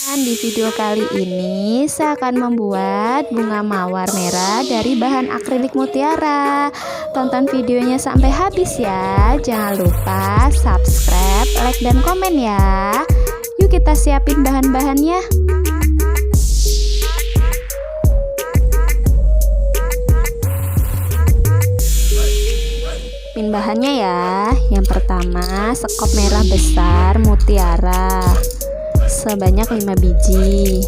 Di video kali ini saya akan membuat bunga mawar merah dari bahan akrilik mutiara. Tonton videonya sampai habis ya. Jangan lupa subscribe, like, dan komen ya. Yuk kita siapin bahan-bahannya. Bahannya ya. Yang pertama, sekop merah besar mutiara sebanyak 5 biji.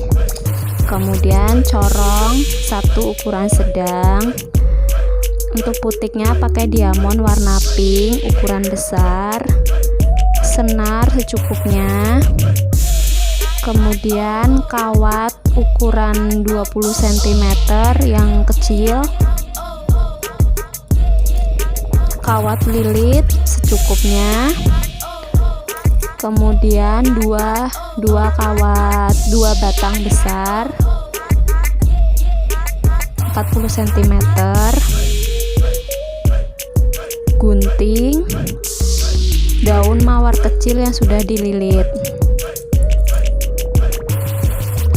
Kemudian corong 1 ukuran sedang. Untuk putiknya pakai diamond warna pink ukuran besar. Senar secukupnya. Kemudian kawat ukuran 20 cm yang kecil. Kawat lilit secukupnya. Kemudian dua batang besar 40 cm, gunting, daun mawar kecil yang sudah dililit.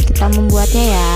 Kita membuatnya ya.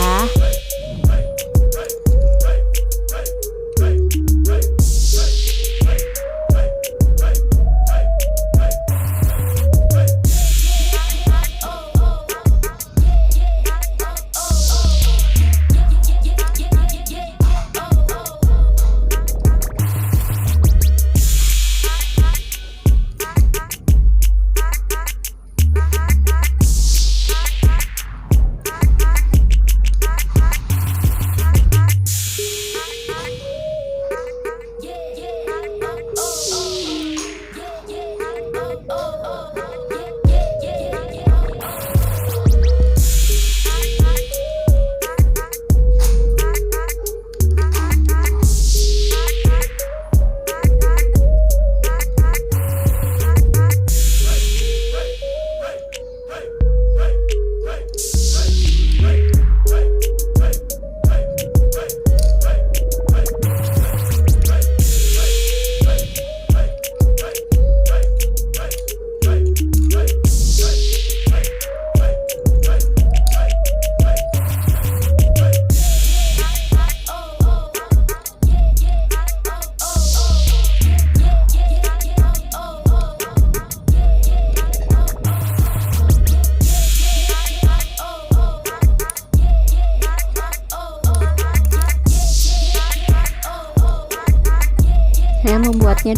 Saya membuatnya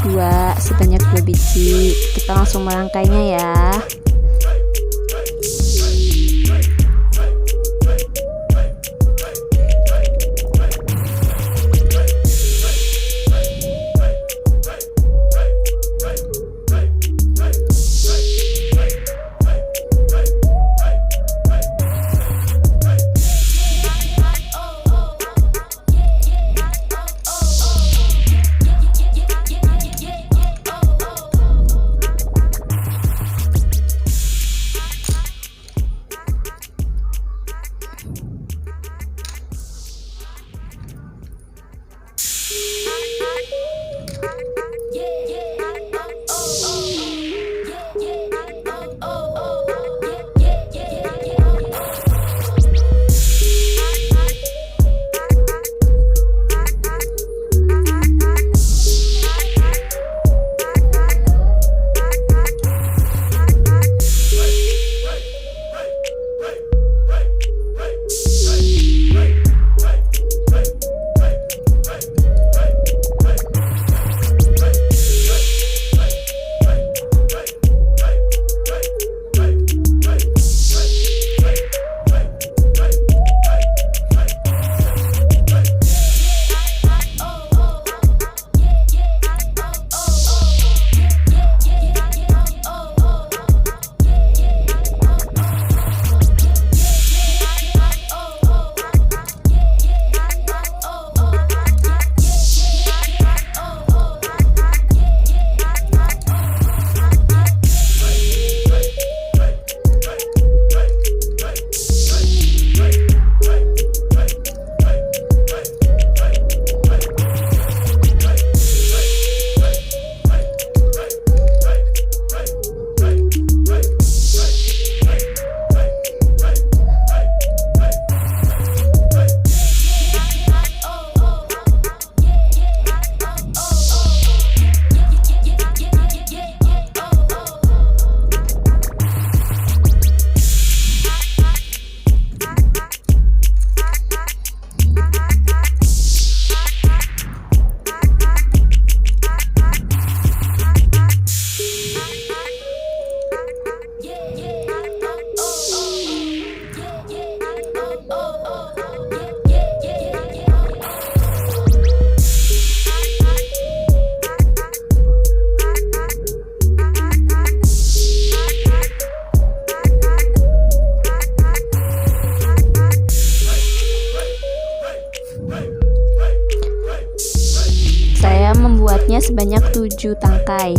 sebanyak 2 biji. Kita langsung merangkainya ya. sebanyak 7 tangkai.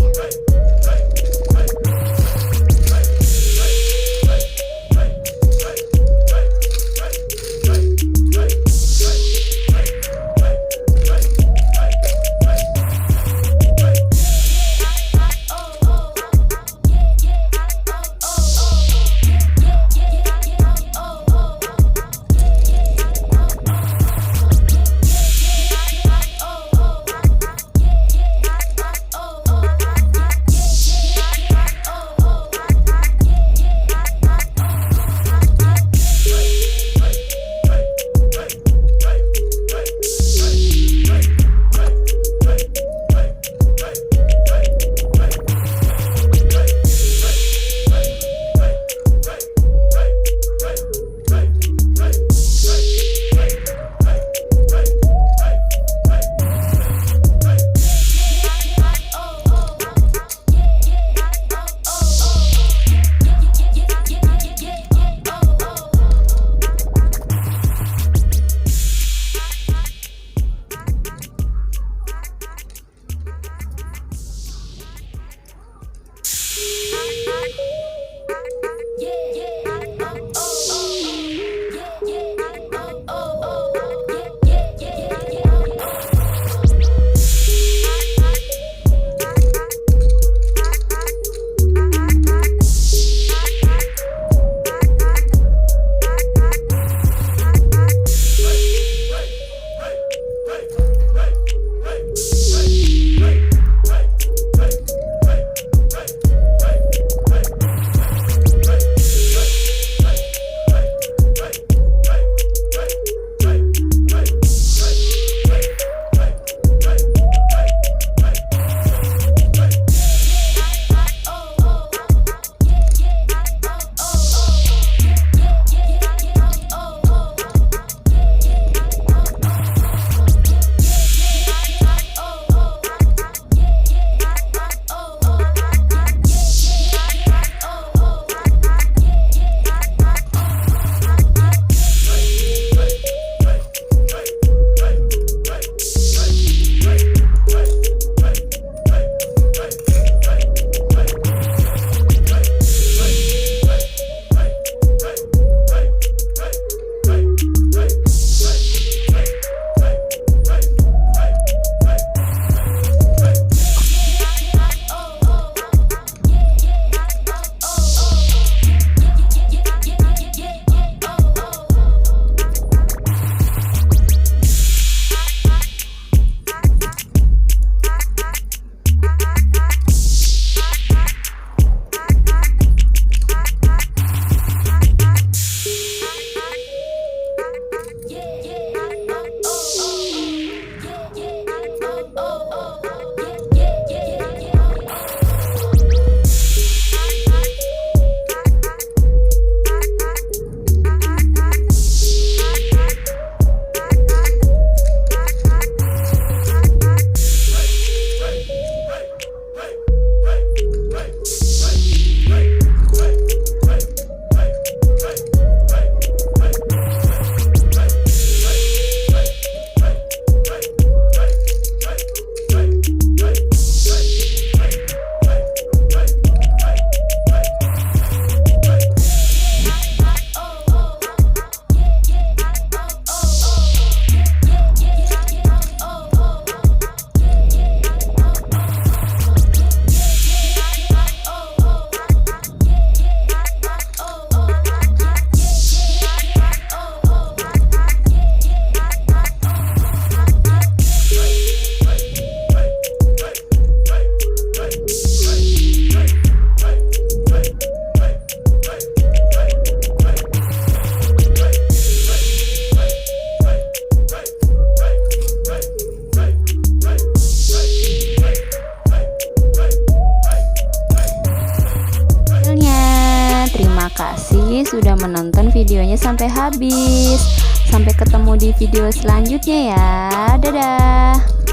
kasih sudah menonton videonya sampai habis. Sampai ketemu di video selanjutnya ya. Dadah.